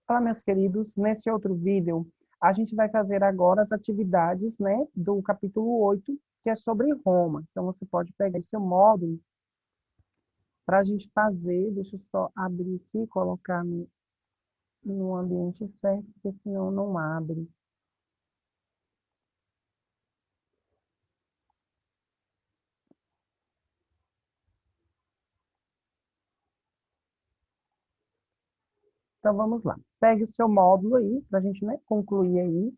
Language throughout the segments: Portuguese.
Fala, meus queridos, nesse outro vídeo, a gente vai fazer agora as atividades, né, do capítulo 8, que é sobre Roma. Então, você pode pegar o seu módulo para a gente fazer. Deixa eu só abrir aqui e colocar no ambiente certo, porque senão não abre. Então, vamos lá. Pegue o seu módulo aí, para a gente, né, concluir aí.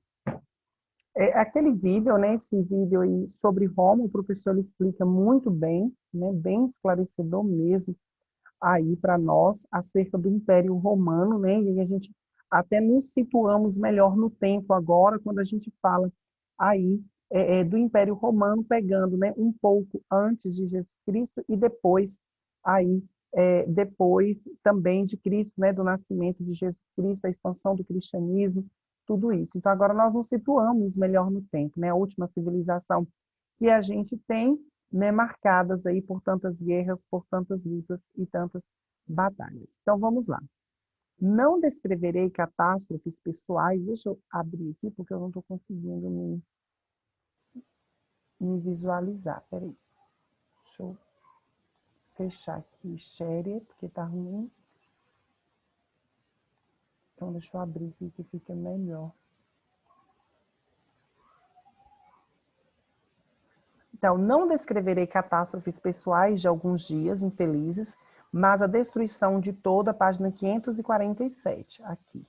Aquele vídeo, né, esse vídeo aí sobre Roma, o professor ele explica muito bem, né, bem esclarecedor mesmo, aí para nós acerca do Império Romano, né? E a gente até nos situamos melhor no tempo agora, quando a gente fala aí do Império Romano, pegando, né, um pouco antes de Jesus Cristo e depois aí depois também de Cristo, né, do nascimento de Jesus Cristo, a expansão do cristianismo, tudo isso. Então agora nós nos situamos melhor no tempo, né? A última civilização que a gente tem, né, marcadas aí por tantas guerras, por tantas lutas e tantas batalhas. Então vamos lá. Não descreverei catástrofes pessoais. Deixa eu abrir aqui porque eu não estou conseguindo me visualizar. Peraí. Deixa eu fechar aqui share porque tá ruim. Então deixa eu abrir aqui que fica melhor. Então, não descreverei catástrofes pessoais de alguns dias infelizes, mas a destruição de toda, página 547, aqui.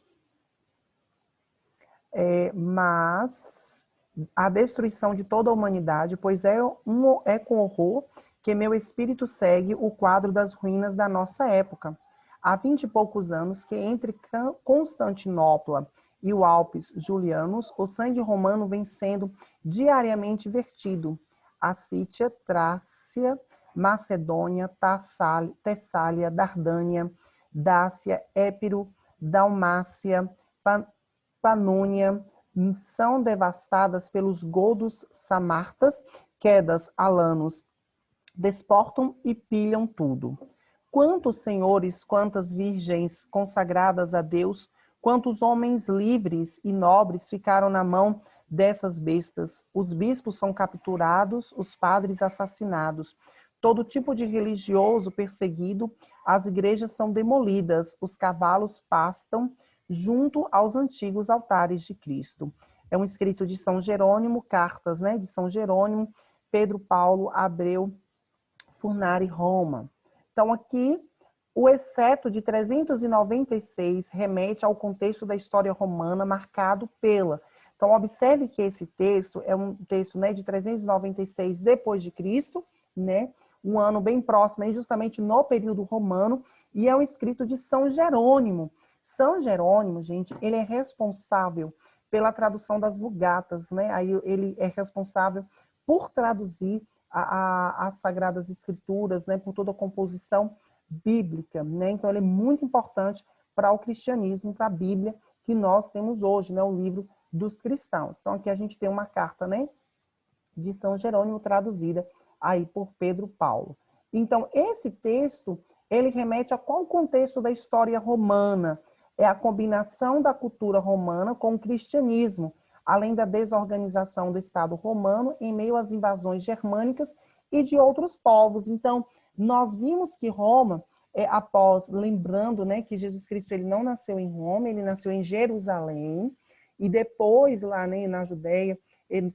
Mas a destruição de toda a humanidade, pois é com horror que meu espírito segue o quadro das ruínas da nossa época. Há 20 e poucos anos que entre Constantinopla e o Alpes Julianos, o sangue romano vem sendo diariamente vertido. A Sítia, Trácia, Macedônia, Tessália, Dardânia, Dácia, Épiro, Dalmácia, Panônia, são devastadas pelos godos samartas, quedas alanos, desportam e pilham tudo. Quantos senhores, quantas virgens consagradas a Deus, quantos homens livres e nobres ficaram na mão dessas bestas? Os bispos são capturados, os padres assassinados, todo tipo de religioso perseguido, as igrejas são demolidas, os cavalos pastam junto aos antigos altares de Cristo. É um escrito de São Jerônimo, cartas, né, de São Jerônimo, Pedro Paulo, Abreu, Furnari, Roma. Então, aqui, o exceto de 396 remete ao contexto da história romana marcado pela. Então, observe que esse texto é um texto, né, de 396 depois de Cristo, né, um ano bem próximo, aí, justamente no período romano, e é um escrito de São Jerônimo. São Jerônimo, gente, ele é responsável pela tradução das Vulgatas, né? Aí ele é responsável por traduzir as Sagradas Escrituras, né, por toda a composição bíblica, né? Então ele é muito importante para o cristianismo, para a Bíblia que nós temos hoje, né, o livro dos cristãos. Então aqui a gente tem uma carta, né, de São Jerônimo traduzida aí por Pedro Paulo. Então esse texto, ele remete a qual contexto da história romana? É a combinação da cultura romana com o cristianismo, além da desorganização do Estado romano em meio às invasões germânicas e de outros povos. Então, nós vimos que Roma, após, lembrando, né, que Jesus Cristo ele não nasceu em Roma, ele nasceu em Jerusalém, e depois lá, né, na Judéia,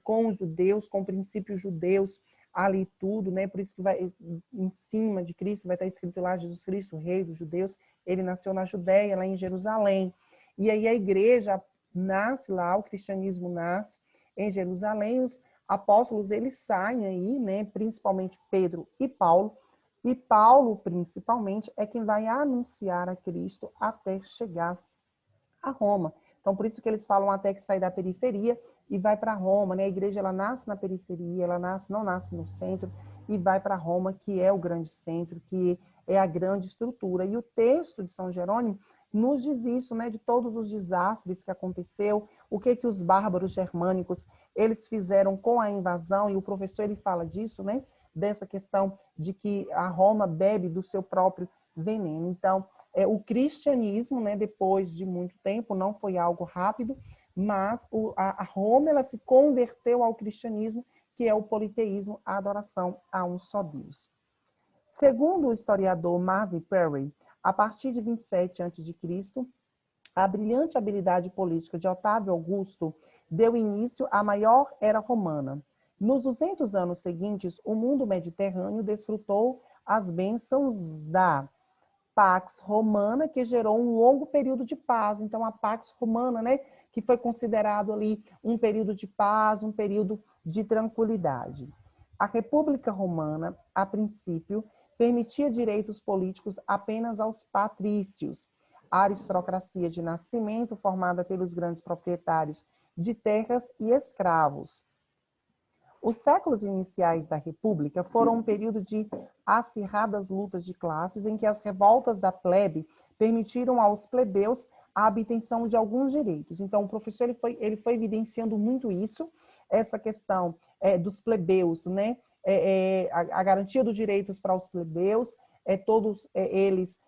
com os judeus, com princípios judeus, ali tudo, né? Por isso que vai em cima de Cristo vai estar escrito lá Jesus Cristo, rei dos judeus. Ele nasceu na Judéia, lá em Jerusalém. E aí a igreja nasce lá, o cristianismo nasce em Jerusalém. Os apóstolos eles saem aí, né? Principalmente Pedro e Paulo. E Paulo, principalmente, é quem vai anunciar a Cristo até chegar a Roma. Então, por isso que eles falam até que sai da periferia e vai para Roma, né? A igreja ela nasce na periferia, ela não nasce no centro e vai para Roma, que é o grande centro, que é a grande estrutura. E o texto de São Jerônimo nos diz isso, né, de todos os desastres que aconteceu, o que os bárbaros germânicos eles fizeram com a invasão, e o professor ele fala disso, né, dessa questão de que a Roma bebe do seu próprio veneno. Então, o cristianismo, né, depois de muito tempo, não foi algo rápido, mas a Roma ela se converteu ao cristianismo, que é o politeísmo, a adoração a um só Deus. Segundo o historiador Marvin Perry, a partir de 27 a.C., a brilhante habilidade política de Otávio Augusto deu início à maior era romana. Nos 200 anos seguintes, o mundo mediterrâneo desfrutou as bênçãos da Pax Romana, que gerou um longo período de paz. Então, a Pax Romana, né, que foi considerado ali um período de paz, um período de tranquilidade. A República Romana, a princípio, permitia direitos políticos apenas aos patrícios. A aristocracia de nascimento, formada pelos grandes proprietários de terras e escravos. Os séculos iniciais da República foram um período de acirradas lutas de classes em que as revoltas da plebe permitiram aos plebeus a obtenção de alguns direitos. Então, o professor ele foi evidenciando muito isso, essa questão dos plebeus, né? A garantia dos direitos para os plebeus, todos eles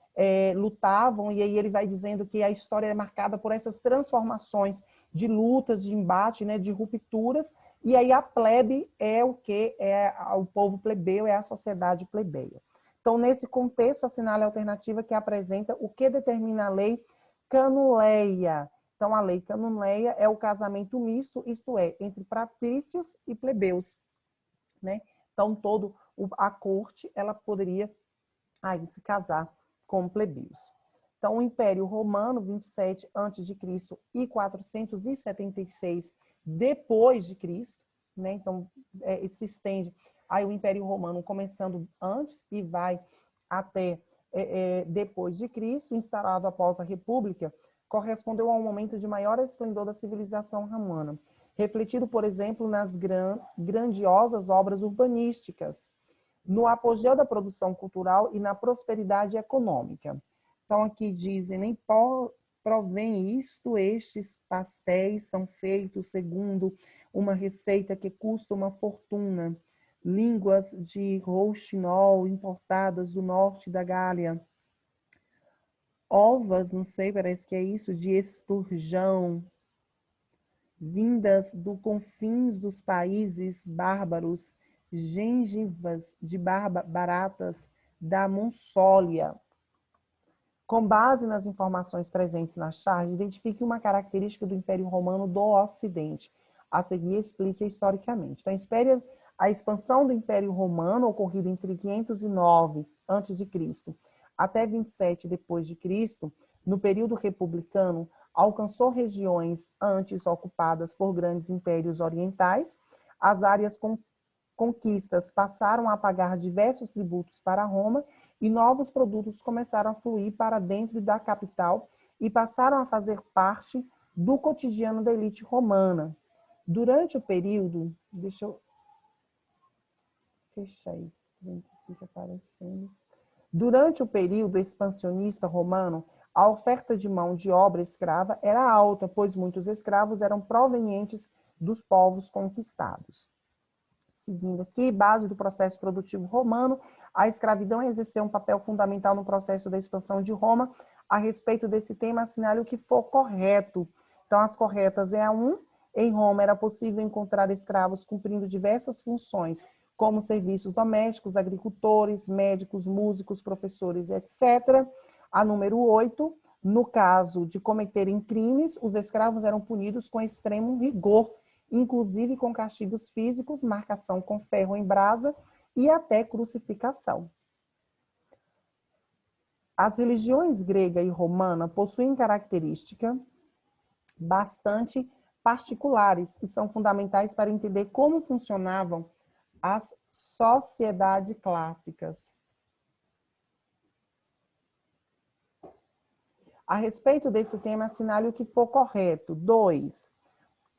lutavam, e aí ele vai dizendo que a história é marcada por essas transformações de lutas, de embate, né, de rupturas, e aí a plebe é o que? É o povo plebeu, é a sociedade plebeia. Então, nesse contexto, assinale a alternativa que apresenta o que determina a lei canuleia. Então, a lei canuleia é o casamento misto, isto é, entre patrícios e plebeus, né? Então, a corte, ela poderia aí se casar com plebeus. Então, o Império Romano, 27 a.C. e 476 depois de Cristo, né? Então, se estende aí o Império Romano começando antes e vai até depois de Cristo, instalado após a República, correspondeu a um momento de maior esplendor da civilização romana, refletido, por exemplo, nas grandiosas obras urbanísticas, no apogeu da produção cultural e na prosperidade econômica. Então, aqui dizem, nem provém isto, estes pastéis são feitos segundo uma receita que custa uma fortuna, línguas de rouxinol importadas do norte da Gália, ovas, não sei, parece que é isso, de esturjão, vindas do confins dos países bárbaros, gengivas de baratas da Monsólia. Com base nas informações presentes na charge, identifique uma característica do Império Romano do Ocidente. A seguir, explique historicamente. Então, a expansão do Império Romano, ocorrida entre 509 a.C. até 27 depois de Cristo, no período republicano, alcançou regiões antes ocupadas por grandes impérios orientais. As áreas conquistas passaram a pagar diversos tributos para Roma e novos produtos começaram a fluir para dentro da capital e passaram a fazer parte do cotidiano da elite romana. Durante o período, deixa eu fechar isso, fica aparecendo. Durante o período expansionista romano, a oferta de mão de obra escrava era alta, pois muitos escravos eram provenientes dos povos conquistados. Seguindo aqui, base do processo produtivo romano, a escravidão exerceu um papel fundamental no processo da expansão de Roma. A respeito desse tema, assinale o que for correto. Então, as corretas é a 1. Em Roma era possível encontrar escravos cumprindo diversas funções, como serviços domésticos, agricultores, médicos, músicos, professores, etc. A número 8, no caso de cometerem crimes, os escravos eram punidos com extremo rigor, inclusive com castigos físicos, marcação com ferro em brasa e até crucificação. As religiões grega e romana possuem características bastante particulares e são fundamentais para entender como funcionavam as sociedades clássicas. A respeito desse tema, assinale o que for correto. 2.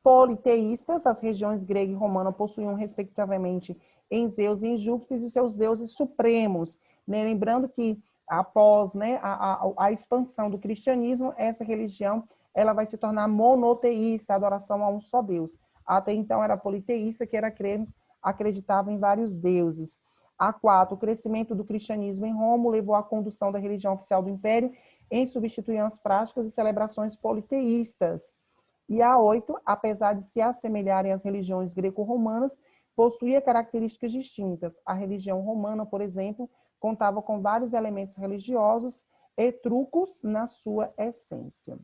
Politeístas, as regiões grega e romana possuíam respectivamente em Zeus e em Júpiter e seus deuses supremos. Né? Lembrando que após, né, a expansão do cristianismo, essa religião ela vai se tornar monoteísta, adoração a um só Deus. Até então era politeísta, que acreditava em vários deuses. A 4, o crescimento do cristianismo em Roma levou à condução da religião oficial do império em substituir as práticas e celebrações politeístas. E a 8, apesar de se assemelharem às religiões greco-romanas, possuía características distintas. A religião romana, por exemplo, contava com vários elementos religiosos etruscos na sua essência.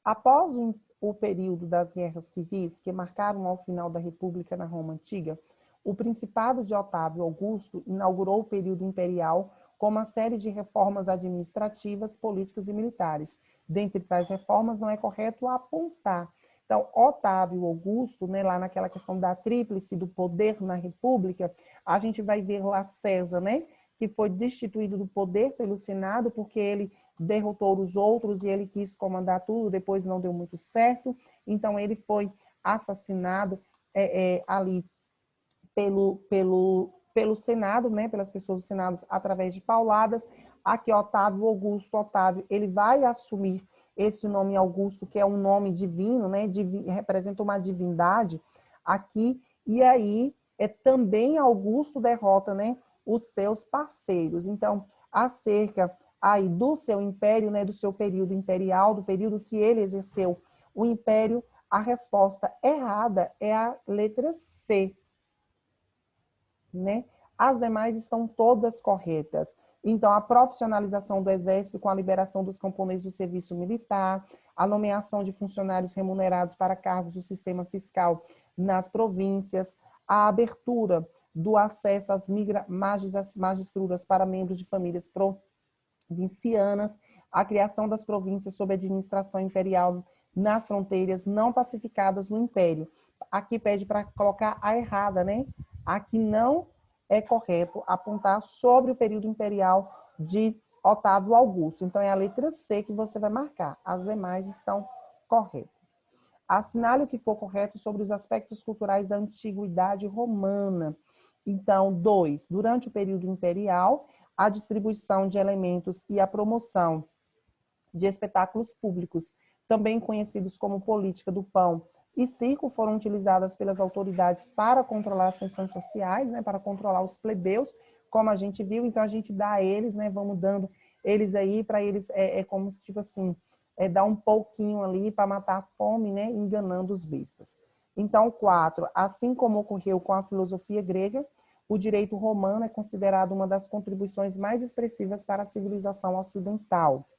Após o período das guerras civis, que marcaram ao final da República na Roma Antiga, o Principado de Otávio Augusto inaugurou o período imperial com uma série de reformas administrativas, políticas e militares. Dentre tais reformas, não é correto apontar. Então, Otávio Augusto, né, lá naquela questão da tríplice do poder na República, a gente vai ver lá César, né, que foi destituído do poder pelo Senado, porque ele derrotou os outros e ele quis comandar tudo, depois não deu muito certo, então ele foi assassinado ali pelo Senado, né, pelas pessoas do Senado, através de pauladas. Aqui, Otávio Augusto, Otávio, ele vai assumir esse nome Augusto, que é um nome divino, né, representa uma divindade aqui, e aí também Augusto derrota, né, os seus parceiros. Então, acerca aí do seu império, né, do seu período imperial, do período que ele exerceu o império, a resposta errada é a letra C, né? As demais estão todas corretas. Então, a profissionalização do Exército com a liberação dos camponeses do serviço militar, a nomeação de funcionários remunerados para cargos do sistema fiscal nas províncias, a abertura do acesso às magistraturas para membros de famílias provincianas, a criação das províncias sob administração imperial nas fronteiras não pacificadas no Império. Aqui pede para colocar a errada, né? Aqui não é correto apontar sobre o período imperial de Otávio Augusto. Então, é a letra C que você vai marcar. As demais estão corretas. Assinale o que for correto sobre os aspectos culturais da antiguidade romana. Então, 2. Durante o período imperial, a distribuição de elementos e a promoção de espetáculos públicos, também conhecidos como política do pão e circo, foram utilizadas pelas autoridades para controlar as tensões sociais, né, para controlar os plebeus, como a gente viu. Então, a gente dá a eles, né, vamos dando eles aí, para eles, como se, tipo assim, dar um pouquinho ali para matar a fome, né, enganando os bestas. Então, 4, assim como ocorreu com a filosofia grega, o direito romano é considerado uma das contribuições mais expressivas para a civilização ocidental.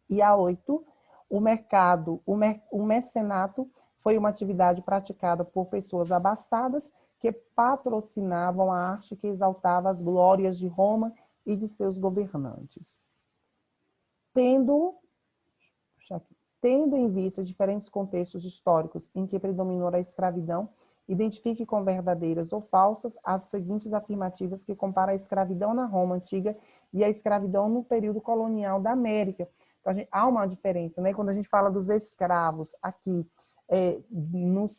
E a 8, o mecenato foi uma atividade praticada por pessoas abastadas que patrocinavam a arte que exaltava as glórias de Roma e de seus governantes. Tendo em vista diferentes contextos históricos em que predominou a escravidão, identifique com verdadeiras ou falsas as seguintes afirmativas que comparam a escravidão na Roma antiga e a escravidão no período colonial da América. Então, há uma diferença, né? Quando a gente fala dos escravos aqui,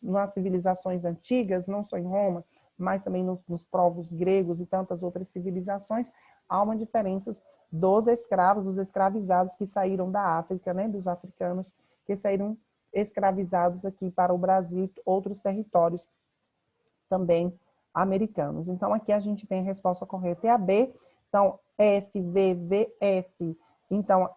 nas civilizações antigas, não só em Roma, mas também nos povos gregos e tantas outras civilizações, há uma diferença dos escravos, dos escravizados que saíram da África, né? Dos africanos que saíram escravizados aqui para o Brasil e outros territórios também americanos. Então, aqui a gente tem a resposta correta, é a B. Então, F, V, V, F. Então,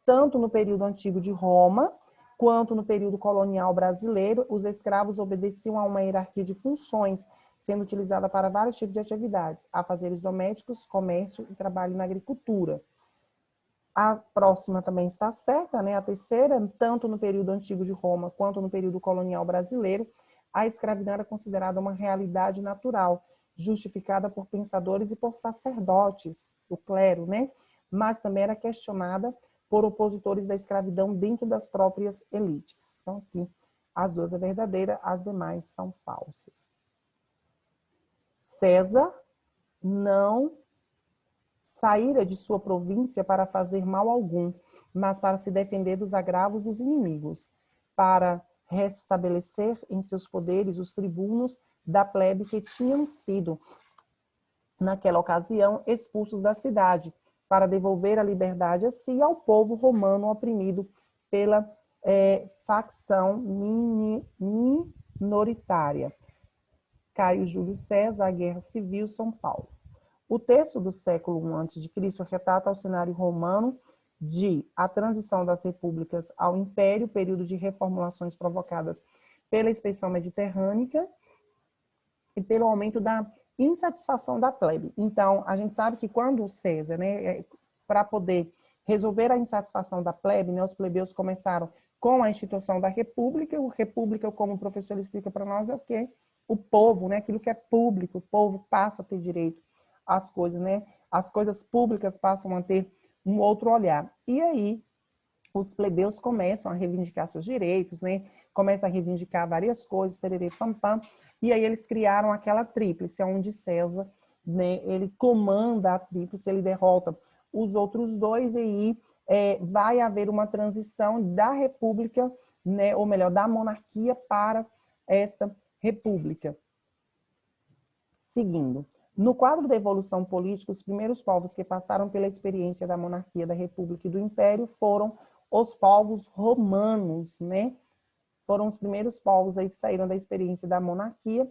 tanto no período antigo de Roma, quanto no período colonial brasileiro, os escravos obedeciam a uma hierarquia de funções, sendo utilizada para vários tipos de atividades, afazeres domésticos, comércio e trabalho na agricultura. A próxima também está certa, né? A terceira, tanto no período antigo de Roma, quanto no período colonial brasileiro, a escravidão era considerada uma realidade natural, justificada por pensadores e por sacerdotes, o clero, né? Mas também era questionada por opositores da escravidão dentro das próprias elites. Então, aqui, as duas é verdadeira, as demais são falsas. César não saíra de sua província para fazer mal algum, mas para se defender dos agravos dos inimigos, para restabelecer em seus poderes os tribunos da plebe que tinham sido, naquela ocasião, expulsos da cidade, para devolver a liberdade a si e ao povo romano oprimido pela facção minoritária. Caio Júlio César, a Guerra Civil, São Paulo. O texto do século I a.C. retrata o cenário romano de a transição das repúblicas ao império, período de reformulações provocadas pela expedição mediterrânea e pelo aumento da insatisfação da plebe. Então, a gente sabe que quando o César, né, para poder resolver a insatisfação da plebe, né, os plebeus começaram com a instituição da república. O república, como o professor explica para nós, é o quê? O povo, né, aquilo que é público, o povo passa a ter direito às coisas, né? As coisas públicas passam a ter um outro olhar. E aí, os plebeus começam a reivindicar seus direitos, né? Começam a reivindicar várias coisas, tererê, pam, pam. E aí eles criaram aquela tríplice, onde César, né, ele comanda a tríplice, ele derrota os outros dois, e aí vai haver uma transição da república, né, ou melhor, da monarquia para esta república. Seguindo. No quadro da evolução política, os primeiros povos que passaram pela experiência da monarquia, da república e do império foram os povos romanos, né? Foram os primeiros povos aí que saíram da experiência da monarquia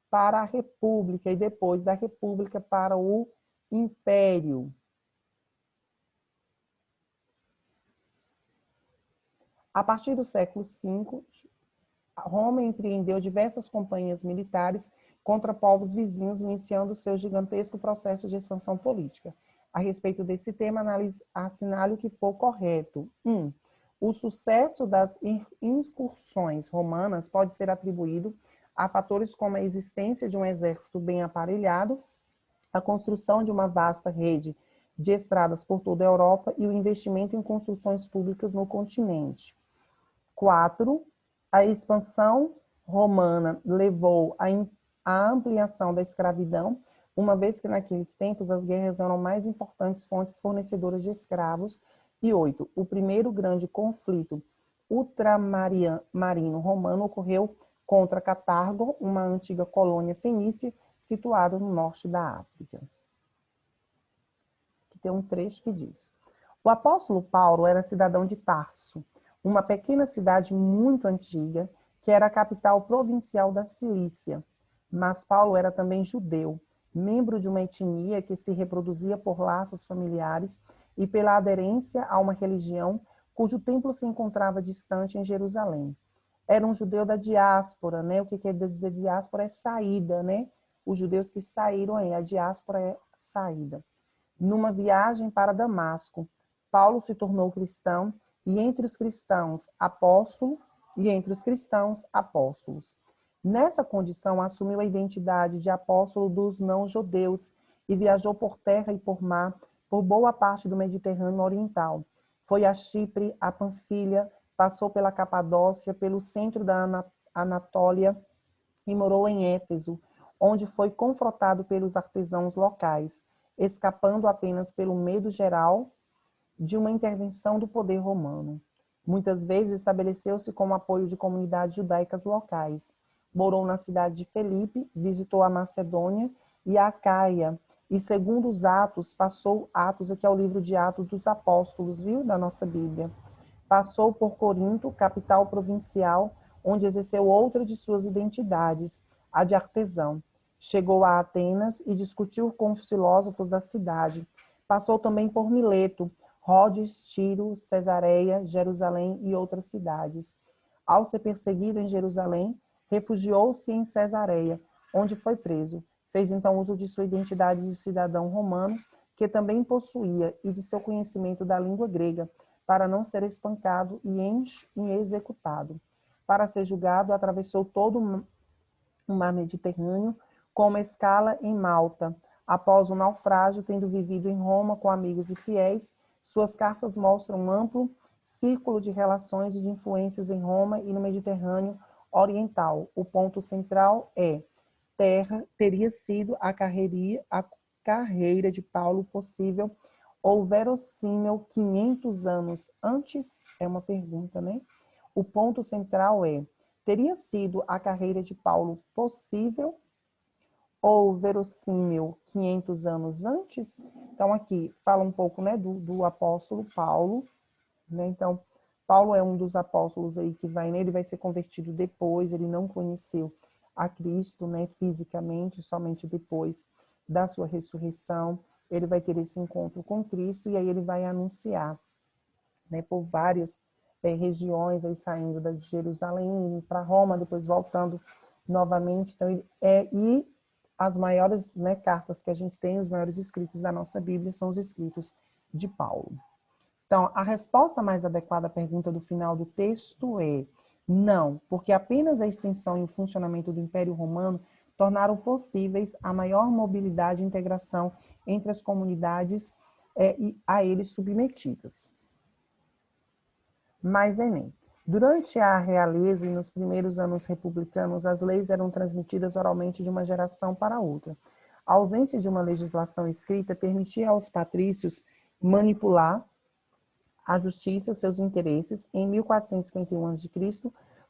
para a república e depois da república para o império. A partir do século V, Roma empreendeu diversas campanhas militares contra povos vizinhos, iniciando seu gigantesco processo de expansão política. A respeito desse tema, assinale o que for correto. 1. O sucesso das incursões romanas pode ser atribuído a fatores como a existência de um exército bem aparelhado, a construção de uma vasta rede de estradas por toda a Europa e o investimento em construções públicas no continente. 4. A expansão romana levou à ampliação da escravidão, uma vez que naqueles tempos as guerras eram mais importantes fontes fornecedoras de escravos. E 8. O primeiro grande conflito ultramarino romano ocorreu contra Cartago, uma antiga colônia fenícia situada no norte da África. Aqui tem um trecho que diz: o apóstolo Paulo era cidadão de Tarso, uma pequena cidade muito antiga, que era a capital provincial da Cilícia. Mas Paulo era também judeu, membro de uma etnia que se reproduzia por laços familiares e pela aderência a uma religião cujo templo se encontrava distante em Jerusalém. Era um judeu da diáspora, né? O que quer dizer diáspora é saída, né? Os judeus que saíram aí, a diáspora é saída. Numa viagem para Damasco, Paulo se tornou cristão e entre os cristãos apóstolos. Nessa condição, assumiu a identidade de apóstolo dos não-judeus e viajou por terra e por mar por boa parte do Mediterrâneo Oriental. Foi a Chipre, a Panfilha, passou pela Capadócia, pelo centro da Anatólia e morou em Éfeso, onde foi confrontado pelos artesãos locais, escapando apenas pelo medo geral de uma intervenção do poder romano. Muitas vezes estabeleceu-se como apoio de comunidades judaicas locais. Morou na cidade de Filipe, visitou a Macedônia e a Acaia, e segundo os Atos, aqui é o livro de Atos dos Apóstolos, viu, da nossa Bíblia. Passou por Corinto, capital provincial, onde exerceu outra de suas identidades, a de artesão. Chegou a Atenas e discutiu com os filósofos da cidade. Passou também por Mileto, Rhodes, Tiro, Cesareia, Jerusalém e outras cidades. Ao ser perseguido em Jerusalém, refugiou-se em Cesareia, onde foi preso. Fez então uso de sua identidade de cidadão romano, que também possuía, e de seu conhecimento da língua grega, para não ser espancado e executado. Para ser julgado, atravessou todo o mar Mediterrâneo, com uma escala em Malta. Após o naufrágio, tendo vivido em Roma com amigos e fiéis, suas cartas mostram um amplo círculo de relações e de influências em Roma e no Mediterrâneo Oriental. O ponto central é: teria sido a carreira de Paulo possível ou verossímil 500 anos antes? É uma pergunta, né? O ponto central é: teria sido a carreira de Paulo possível ou verossímil 500 anos antes? Então, aqui fala um pouco, né, do apóstolo Paulo, né? Então, Paulo é um dos apóstolos aí que vai, né, ele vai ser convertido depois, ele não conheceu a Cristo, né, fisicamente, somente depois da sua ressurreição, ele vai ter esse encontro com Cristo e aí ele vai anunciar, né, por várias regiões, aí saindo de Jerusalém para Roma, depois voltando novamente. Então, e as maiores, né, cartas que a gente tem, os maiores escritos da nossa Bíblia são os escritos de Paulo. Então, a resposta mais adequada à pergunta do final do texto é não, porque apenas a extensão e o funcionamento do Império Romano tornaram possíveis a maior mobilidade e integração entre as comunidades a eles submetidas. Mais Enem. Durante a realeza e nos primeiros anos republicanos, as leis eram transmitidas oralmente de uma geração para outra. A ausência de uma legislação escrita permitia aos patrícios manipular a justiça, seus interesses. Em 1451 a.C.,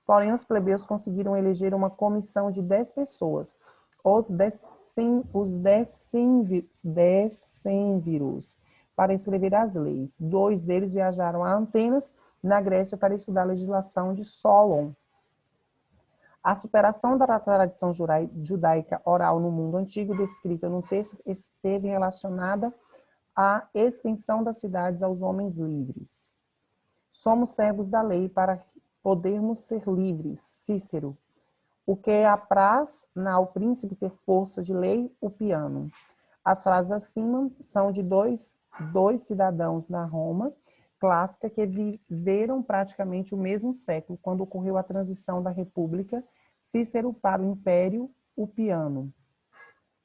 porém, os plebeus conseguiram eleger uma comissão de 10 pessoas, os decênviros, para escrever as leis. 2 deles viajaram a Atenas, na Grécia, para estudar a legislação de Solon. A superação da tradição judaica oral no mundo antigo, descrita no texto, esteve relacionada à extensão das cidades aos homens livres. Somos servos da lei para podermos ser livres. Cícero. O que apraz ao príncipe ter força de lei, o piano. As frases acima são de dois cidadãos da Roma clássica que viveram praticamente o mesmo século, quando ocorreu a transição da República, Cícero para o Império, o piano.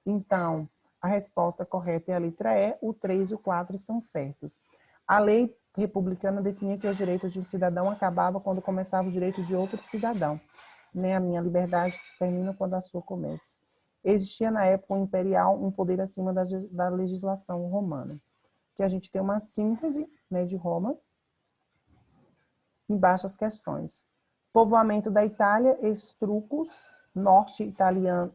Então, a resposta correta é a letra E, o 3 e o 4 estão certos. A lei republicana definia que os direitos de um cidadão acabavam quando começava o direito de outro cidadão. Né? A minha liberdade termina quando a sua começa. Existia na época imperial um poder acima da legislação romana. Que a gente tem uma síntese, né, de Roma, embaixo as questões. Povoamento da Itália, estrucos, norte italiano,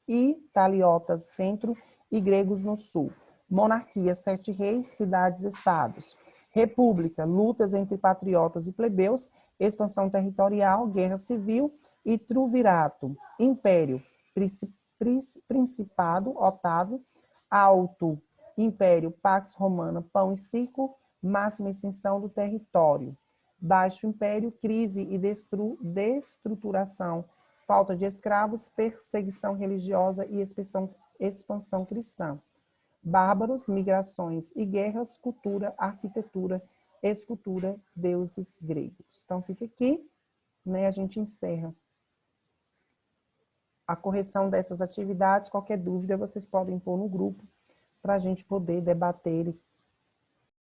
italiotas, centro, e gregos no sul. Monarquia, 7 reis, cidades-estados. República, lutas entre patriotas e plebeus, expansão territorial, guerra civil e triunvirato. Império, principado, Otávio, alto, Império, Pax Romana, pão e circo, máxima extensão do território. Baixo Império, crise e destruturação, falta de escravos, perseguição religiosa e expansão cristã. Bárbaros, migrações e guerras, cultura, arquitetura, escultura, deuses gregos. Então, fica aqui, né, a gente encerra a correção dessas atividades. Qualquer dúvida, vocês podem pôr no grupo, para a gente poder debater